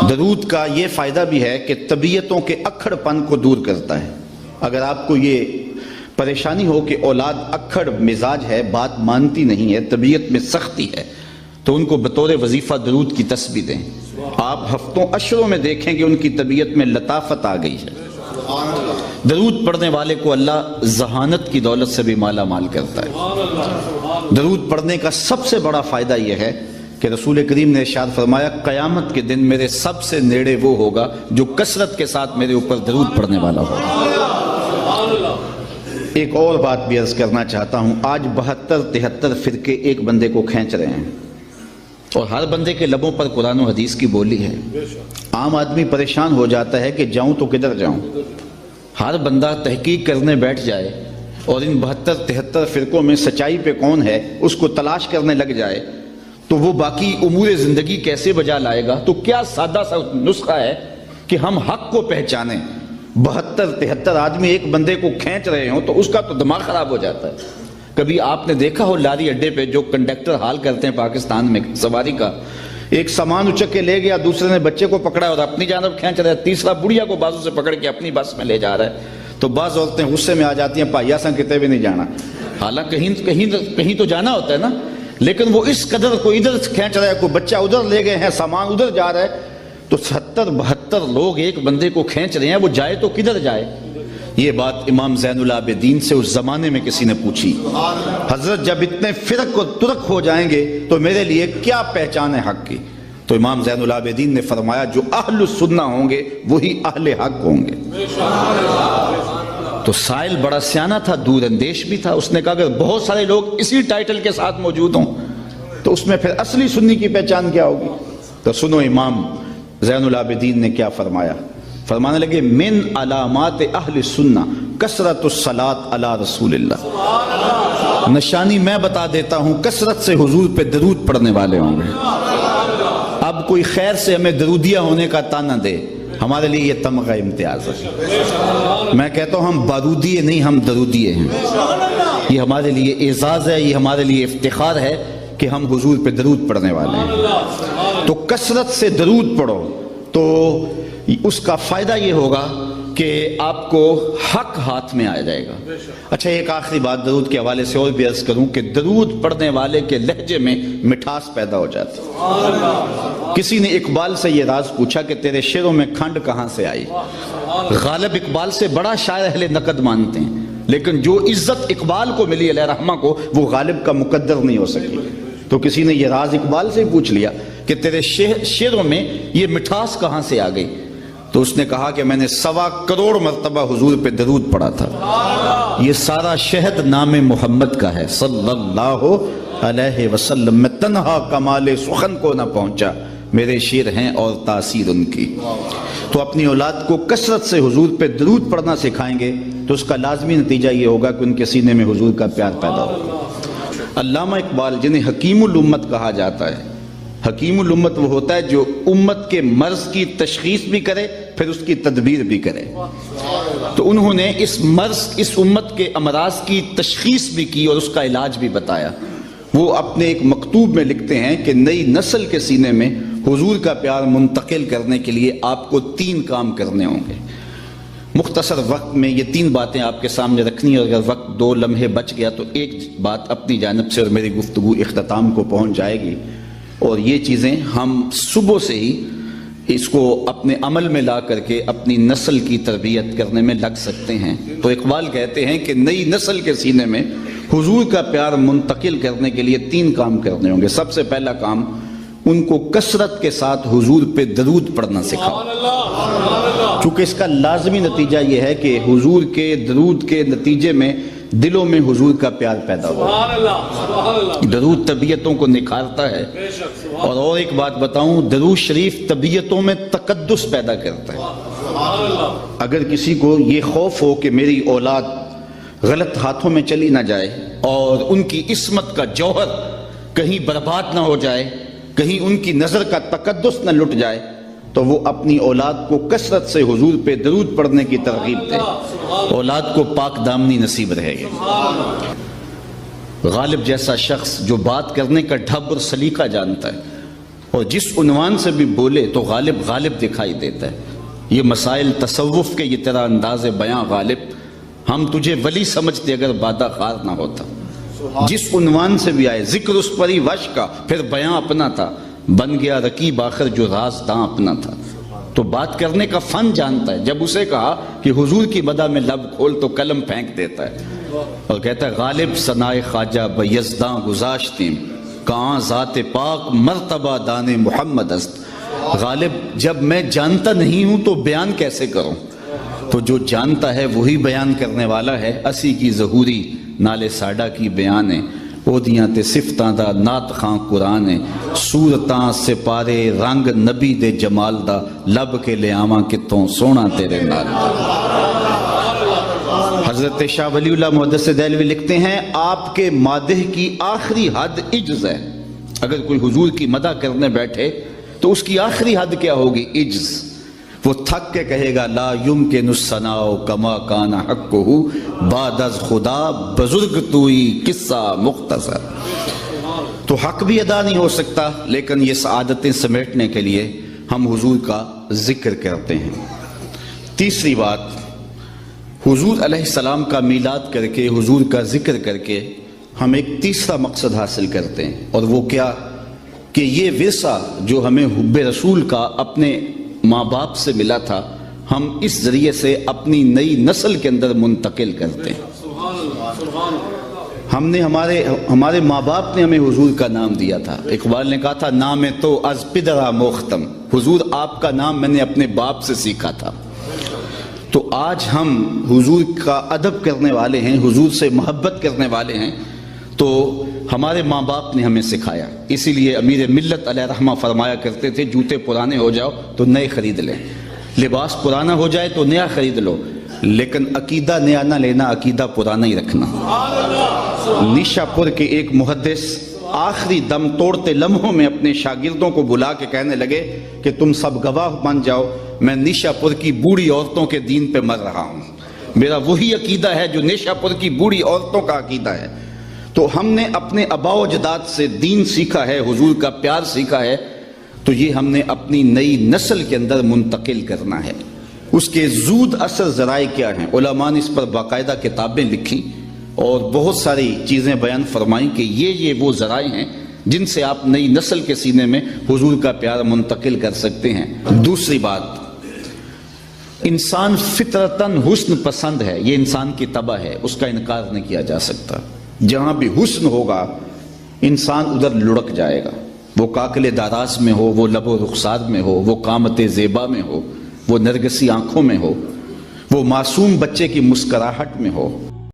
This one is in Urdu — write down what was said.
درود کا یہ فائدہ بھی ہے کہ طبیعتوں کے اکھڑ پن کو دور کرتا ہے۔ اگر آپ کو یہ پریشانی ہو کہ اولاد اکھڑ مزاج ہے، بات مانتی نہیں ہے، طبیعت میں سختی ہے، تو ان کو بطور وظیفہ درود کی تسبیح دیں۔ آپ ہفتوں اشروں میں دیکھیں کہ ان کی طبیعت میں لطافت آ گئی ہے۔ درود پڑھنے والے کو اللہ ذہانت کی دولت سے بھی مالا مال کرتا ہے۔ درود پڑھنے کا سب سے بڑا فائدہ یہ ہے کہ رسول کریم نے ارشاد فرمایا قیامت کے دن میرے سب سے نیڑے وہ ہوگا جو کثرت کے ساتھ میرے اوپر درود پڑھنے والا ہوگا۔ ایک اور بات بھی عرض کرنا چاہتا ہوں، آج 72-73 فرقے ایک بندے کو کھینچ رہے ہیں اور ہر بندے کے لبوں پر قرآن و حدیث کی بولی ہے۔ عام آدمی پریشان ہو جاتا ہے کہ جاؤں تو کدھر جاؤں۔ ہر بندہ تحقیق کرنے بیٹھ جائے اور ان 72-73 فرقوں میں سچائی پہ کون ہے اس کو تلاش کرنے لگ جائے تو وہ باقی امور زندگی کیسے بجا لائے گا؟ تو کیا سادہ سا نسخہ ہے کہ ہم حق کو پہچانیں۔ 72-73 آدمی ایک بندے کو کھینچ رہے ہوں تو اس کا تو دماغ خراب ہو جاتا ہے۔ کبھی آپ نے دیکھا ہو لاری اڈے پہ جو کنڈکٹر حال کرتے ہیں پاکستان میں سواری کا، ایک سامان اچک کے لے گیا، دوسرے نے بچے کو پکڑا اور اپنی جانب کھینچ رہا ہے، تیسرا بڑھیا کو بازو سے پکڑ کے اپنی بس میں لے جا رہا ہے، تو بعض عورتیں غصے میں آ جاتی ہیں، بھائیا سا کتے بھی نہیں جانا، حالانکہ کہیں تو جانا ہوتا ہے نا، لیکن وہ اس قدر کو ادھر کھینچ رہا ہے، کوئی بچہ ادھر لے گئے ہیں، سامان ادھر جا رہا ہے، تو 70-72 لوگ ایک بندے کو کھینچ رہے ہیں، وہ جائے تو کدھر جائے؟ یہ بات امام زین العابدین سے اس زمانے میں کسی نے پوچھی، حضرت جب اتنے فرق و ترک ہو جائیں گے تو میرے لیے کیا پہچان ہے حق کی؟ تو امام زین العابدین نے فرمایا جو اہل السنہ ہوں گے وہی اہل حق ہوں گے۔ تو سائل بڑا سیانہ تھا، دور اندیش بھی تھا، اس نے کہا اگر بہت سارے لوگ اسی ٹائٹل کے ساتھ موجود ہوں تو اس میں پھر اصلی سنی کی پہچان کیا ہوگی؟ تو سنو امام زین العابدین نے کیا فرمایا، فرمانے لگے من علامات اہل سنہ کثرت الصلاۃ علی رسول اللہ، نشانی میں بتا دیتا ہوں کثرت سے حضور پہ درود پڑھنے والے ہوں گے۔ اب کوئی خیر سے ہمیں درودیہ ہونے کا تانا دے، ہمارے لیے یہ تمغہ امتیاز ہے۔ میں کہتا ہوں ہم بارودیے نہیں، ہم درودیے ہیں۔ یہ ہمارے لیے اعزاز ہے، یہ ہمارے لیے افتخار ہے کہ ہم حضور پہ درود پڑھنے والے ہیں۔ تو کثرت سے درود پڑھو تو اس کا فائدہ یہ ہوگا کہ آپ کو حق ہاتھ میں آ جائے گا۔ اچھا ایک آخری بات درود کے حوالے سے اور بھی عرض کروں کہ درود پڑھنے والے کے لہجے میں مٹھاس پیدا ہو جاتی ہے۔ کسی نے اقبال سے یہ راز پوچھا کہ تیرے شعروں میں کھنڈ کہاں سے آئی؟ غالب اقبال سے بڑا شاعر اہل نقد مانتے ہیں، لیکن جو عزت اقبال کو ملی علیہ رحمہ کو وہ غالب کا مقدر نہیں ہو سکی۔ تو کسی نے یہ راز اقبال سے پوچھ لیا کہ تیرے شعروں میں یہ مٹھاس کہاں سے آ گئی؟ تو اس نے کہا کہ میں نے 1.25 کروڑ مرتبہ حضور پہ درود پڑھا تھا، یہ سارا شہد نام محمد کا ہے صلی اللہ علیہ وسلم، میں تنہا کمال سخن کو نہ پہنچا، میرے شعر ہیں اور تاثیر ان کی۔ تو اپنی اولاد کو کثرت سے حضور پہ درود پڑھنا سکھائیں گے تو اس کا لازمی نتیجہ یہ ہوگا کہ ان کے سینے میں حضور کا پیار پیدا ہوگا۔ علامہ اقبال جنہیں حکیم الامت کہا جاتا ہے، حکیم الامت وہ ہوتا ہے جو امت کے مرض کی تشخیص بھی کرے پھر اس کی تدبیر بھی کرے، تو انہوں نے اس امت کے امراض کی تشخیص بھی کی اور اس کا علاج بھی بتایا۔ وہ اپنے ایک مکتوب میں لکھتے ہیں کہ نئی نسل کے سینے میں حضور کا پیار منتقل کرنے کے لیے آپ کو 3 کام کرنے ہوں گے۔ مختصر وقت میں یہ 3 باتیں آپ کے سامنے رکھنی، اور اگر وقت 2 لمحے بچ گیا تو ایک بات اپنی جانب سے اور میری گفتگو اختتام کو پہنچ جائے گی، اور یہ چیزیں ہم صبح سے ہی اس کو اپنے عمل میں لا کر کے اپنی نسل کی تربیت کرنے میں لگ سکتے ہیں۔ تو اقبال کہتے ہیں کہ نئی نسل کے سینے میں حضور کا پیار منتقل کرنے کے لیے 3 کام کرنے ہوں گے۔ سب سے پہلا کام، ان کو کثرت کے ساتھ حضور پہ درود پڑھنا سکھاؤ، چونکہ اس کا لازمی نتیجہ یہ ہے کہ حضور کے درود کے نتیجے میں دلوں میں حضور کا پیار پیدا ہو۔ درود طبیعتوں کو نکھارتا ہے، اور ایک بات بتاؤں، درود شریف طبیعتوں میں تقدس پیدا کرتا ہے۔ اگر کسی کو یہ خوف ہو کہ میری اولاد غلط ہاتھوں میں چلی نہ جائے اور ان کی عصمت کا جوہر کہیں برباد نہ ہو جائے، کہیں ان کی نظر کا تقدس نہ لٹ جائے، تو وہ اپنی اولاد کو کثرت سے حضور پہ درود پڑھنے کی ترغیب دے، اولاد کو پاک دامنی نصیب رہے گی۔ غالب جیسا شخص جو بات کرنے کا ڈھب اور سلیقہ جانتا ہے، اور جس عنوان سے بھی بولے تو غالب غالب دکھائی دیتا ہے۔ یہ مسائل تصوف کے یہ تیرا انداز بیاں غالب، ہم تجھے ولی سمجھتے اگر بادہ خار نہ ہوتا۔ جس عنوان سے بھی آئے، ذکر اس پری وش کا، پھر بیاں اپنا تھا، بن گیا رقیب آخر جو راز داں اپنا تھا۔ تو بات کرنے کا فن جانتا ہے۔ جب اسے کہا کہ حضور کی مدح میں لب کھول تو قلم پھینک دیتا ہے اور کہتا ہے غالب ثنائے خواجہ بیزداں گزاشتیم، کہاں ذات پاک مرتبہ دان محمد است۔ غالب جب میں جانتا نہیں ہوں تو بیان کیسے کروں؟ تو جو جانتا ہے وہی بیان کرنے والا ہے۔ اسی کی ظہوری نالے ساڈا کی بیان ہے، اودیاں تے صفتاں دا نات خاں قرآن ہے، صورتاں سپارے رنگ نبی دے جمال دا، لب کے لے آواں کتوں سونا تیرے نال دا۔ حضرت شاہ ولی اللہ محدث دہلوی لکھتے ہیں آپ کے مادح کی آخری حد عجز ہے۔ اگر کوئی حضور کی مدح کرنے بیٹھے تو اس کی آخری حد کیا ہوگی؟ عجز۔ وہ تھک کے کہے گا لا یمکن الثناء کما کان حقہ بعد از خدا بزرگ توئی قصہ مختصر۔ تو حق بھی ادا نہیں ہو سکتا، لیکن یہ سعادتیں سمیٹنے کے لیے ہم حضور کا ذکر کرتے ہیں۔ تیسری بات، حضور علیہ السلام کا میلاد کر کے، حضور کا ذکر کر کے ہم ایک تیسرا مقصد حاصل کرتے ہیں، اور وہ کیا کہ یہ ورثہ جو ہمیں حب رسول کا اپنے ماں باپ سے ملا تھا، ہم اس ذریعے سے اپنی نئی نسل کے اندر منتقل کرتے ہیں۔ ہم نے ہمارے ماں باپ نے ہمیں حضور کا نام دیا تھا۔ اقبال نے کہا تھا نام تو از پدرا موختم، حضور آپ کا نام میں نے اپنے باپ سے سیکھا تھا۔ تو آج ہم حضور کا ادب کرنے والے ہیں، حضور سے محبت کرنے والے ہیں، تو ہمارے ماں باپ نے ہمیں سکھایا۔ اسی لیے امیر ملت علیہ رحمہ فرمایا کرتے تھے جوتے پرانے ہو جاؤ تو نئے خرید لیں، لباس پرانا ہو جائے تو نیا خرید لو، لیکن عقیدہ نیا نہ لینا، عقیدہ پرانا ہی رکھنا۔ نیشا پور کے ایک محدث آخری دم توڑتے لمحوں میں اپنے شاگردوں کو بلا کے کہنے لگے کہ تم سب گواہ بن جاؤ، میں نیشا پور کی بوڑھی عورتوں کے دین پہ مر رہا ہوں، میرا وہی عقیدہ ہے جو نیشا پور کی بوڑھی عورتوں کا عقیدہ ہے۔ تو ہم نے اپنے آباء و اجداد سے دین سیکھا ہے، حضور کا پیار سیکھا ہے، تو یہ ہم نے اپنی نئی نسل کے اندر منتقل کرنا ہے۔ اس کے زود اثر ذرائع کیا ہیں؟ علماء نے اس پر باقاعدہ کتابیں لکھی اور بہت ساری چیزیں بیان فرمائیں کہ یہ وہ ذرائع ہیں جن سے آپ نئی نسل کے سینے میں حضور کا پیار منتقل کر سکتے ہیں۔ دوسری بات، انسان فطرتاً حسن پسند ہے، یہ انسان کی طبع ہے، اس کا انکار نہیں کیا جا سکتا۔ جہاں بھی حسن ہوگا انسان ادھر لڑک جائے گا، وہ کاکل داراز میں ہو، وہ لب و رخسار میں ہو، وہ قامت زیبا میں ہو، وہ نرگسی آنکھوں میں ہو، وہ معصوم بچے کی مسکراہٹ میں ہو۔